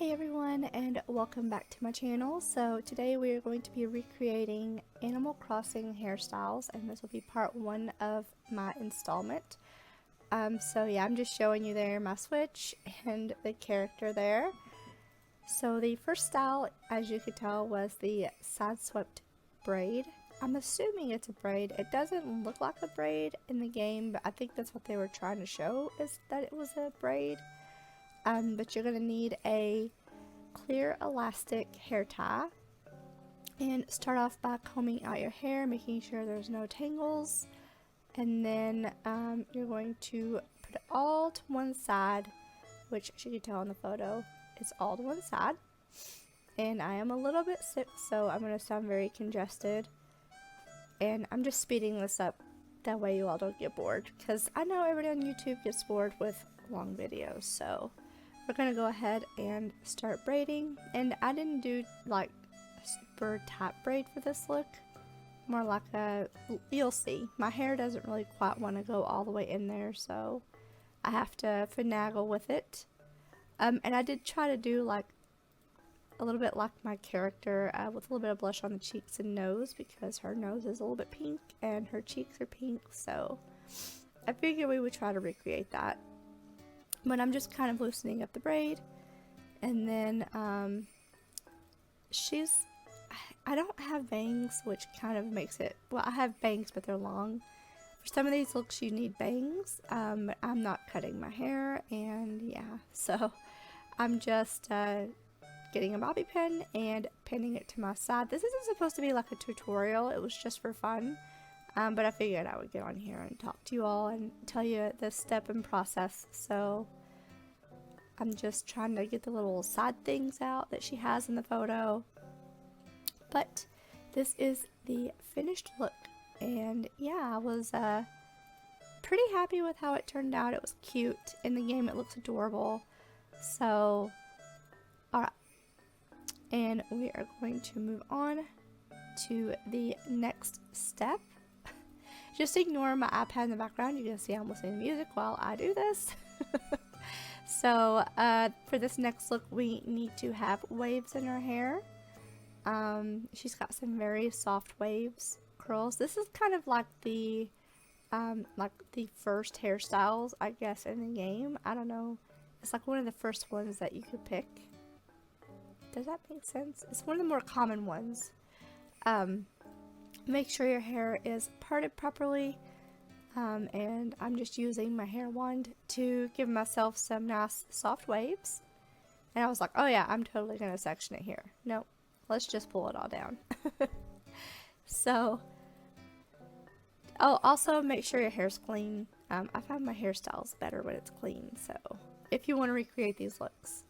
Hey everyone, and welcome back to my channel. So today we are going to be recreating Animal Crossing hairstyles, and this will be part one of my installment. So yeah, I'm just showing you there my switch and the character there. So the first style, as you could tell, was the side swept braid. I'm assuming it's a braid. It doesn't look like a braid in the game, but I think that's what they were trying to show, is that it was a braid. But you're going to need a clear elastic hair tie, and start off by combing out your hair, making sure there's no tangles, and then you're going to put it all to one side, which as you can tell in the photo is all to one side. And I am a little bit sick, so I'm going to sound very congested, and I'm just speeding this up that way you all don't get bored, because I know everybody on YouTube gets bored with long videos. So we're going to go ahead and start braiding, and I didn't do like a super tight braid for this look, more like a, you'll see, my hair doesn't really quite want to go all the way in there, so I have to finagle with it. And I did try to do like a little bit like my character, with a little bit of blush on the cheeks and nose, because her nose is a little bit pink and her cheeks are pink, so I figured we would try to recreate that. But I'm just kind of loosening up the braid, and then I don't have bangs, which kind of makes it, well, I have bangs but they're long. For some of these looks you need bangs, but I'm not cutting my hair, and yeah, so I'm just getting a bobby pin and pinning it to my side. This isn't supposed to be like a tutorial, it was just for fun. But I figured I would get on here and talk to you all and tell you the step and process. So I'm just trying to get the little side things out that she has in the photo. But this is the finished look, and yeah, I was pretty happy with how it turned out. It was cute. In the game it looks adorable. So alright, and we are going to move on to the next step. Just ignore my iPad in the background. You can see I'm listening to music while I do this. So for this next look we need to have waves in her hair. She's got some very soft waves, curls. This is kind of like the first hairstyles, I guess, in the game. I don't know. It's like one of the first ones that you could pick. Does that make sense? It's one of the more common ones. Make sure your hair is parted properly, and I'm just using my hair wand to give myself some nice soft waves. And I was like, oh yeah, I'm totally gonna section it here. Nope, let's just pull it all down. So, oh, also make sure your hair's clean. I find my hairstyles better when it's clean, so if you want to recreate these looks.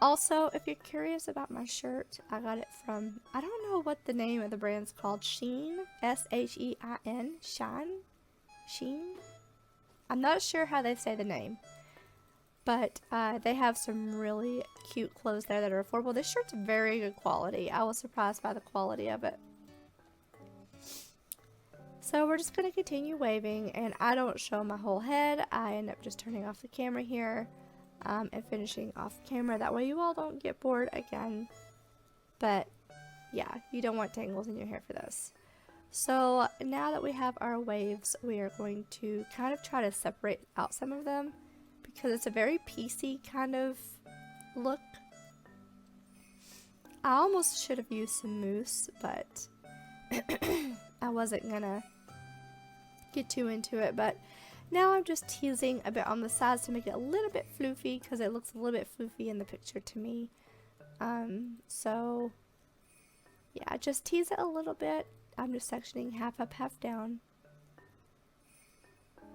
Also, if you're curious about my shirt, I got it from, I don't know what the name of the brand's called, Shein, S-H-E-I-N, Shein? I'm not sure how they say the name, but they have some really cute clothes there that are affordable. This shirt's very good quality. I was surprised by the quality of it. So we're just going to continue waving, and I don't show my whole head. I end up just turning off the camera here. And finishing off camera, that way you all don't get bored again. But yeah, you don't want tangles in your hair for this. So now that we have our waves, we are going to kind of try to separate out some of them, because it's a very piecey kind of look. I almost should have used some mousse, but I wasn't gonna get too into it. But now I'm just teasing a bit on the sides to make it a little bit floofy, because it looks a little bit floofy in the picture to me. So yeah, just tease it a little bit. I'm just sectioning half up, half down.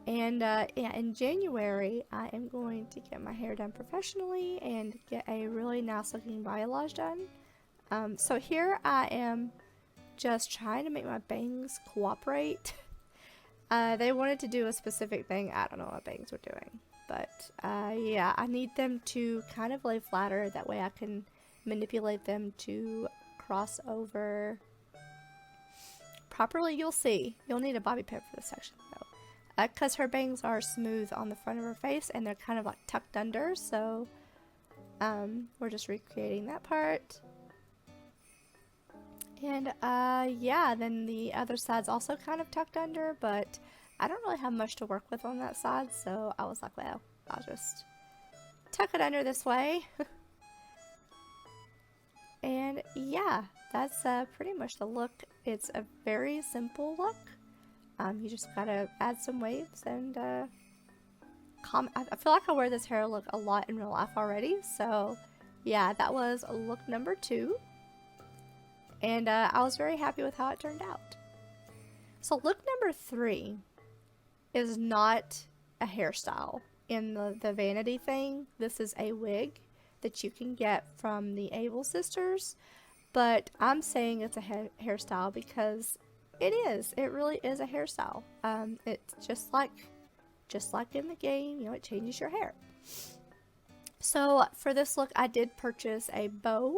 And yeah, in January I am going to get my hair done professionally and get a really nice looking balayage done. So here I am just trying to make my bangs cooperate. They wanted to do a specific thing. I don't know what bangs were doing, but yeah, I need them to kind of lay flatter. That way I can manipulate them to cross over properly. You'll see. You'll need a bobby pin for this section though. because her bangs are smooth on the front of her face and they're kind of like tucked under, so we're just recreating that part. And yeah, then the other side's also kind of tucked under, but I don't really have much to work with on that side, so I was like, well, I'll just tuck it under this way. And yeah, that's pretty much the look. It's a very simple look. You just gotta add some waves and I feel like I wear this hair look a lot in real life already, so yeah, that was look number 2. And I was very happy with how it turned out. So look number 3 is not a hairstyle in the vanity thing. This is a wig that you can get from the Able sisters, but I'm saying it's a hairstyle because it is. It really is a hairstyle. It's just like in the game, you know, it changes your hair. So for this look, I did purchase a bow,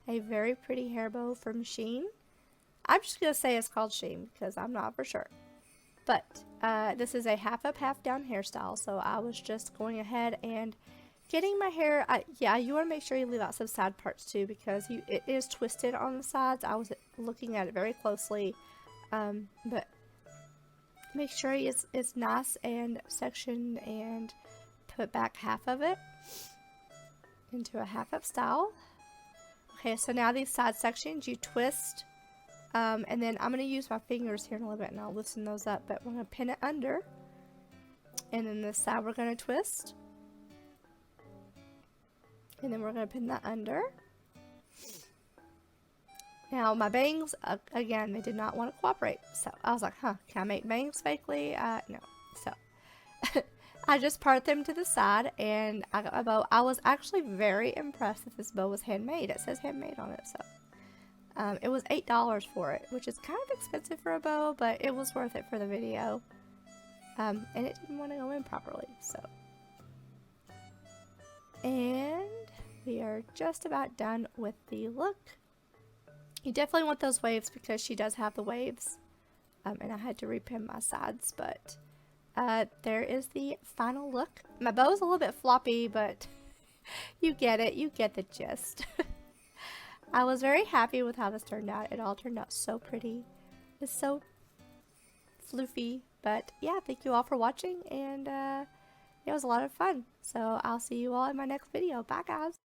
a very pretty hair bow from Shein. I'm just gonna say it's called Shein because I'm not for sure. But this is a half up, half down hairstyle, so I was just going ahead and getting my hair. Yeah, you want to make sure you leave out some side parts too because it is twisted on the sides. I was looking at it very closely, but make sure it's nice and sectioned and put back half of it into a half up style. Okay, so now these side sections you twist. And then I'm going to use my fingers here in a little bit and I'll loosen those up, but we're going to pin it under. And then this side we're going to twist. And then we're going to pin that under. Now my bangs, again, they did not want to cooperate. So I was like, huh, can I make bangs fakely? No. So I just part them to the side and I got my bow. I was actually very impressed that this bow was handmade. It says handmade on it, so. It was $8 for it, which is kind of expensive for a bow, but it was worth it for the video. And it didn't want to go in properly, so. And we are just about done with the look. You definitely want those waves because she does have the waves. And I had to repin my sides, but there is the final look. My bow is a little bit floppy, but you get it. You get the gist. I was very happy with how this turned out. It all turned out so pretty. It's so floofy. But yeah, thank you all for watching, and it was a lot of fun. So I'll see you all in my next video. Bye, guys.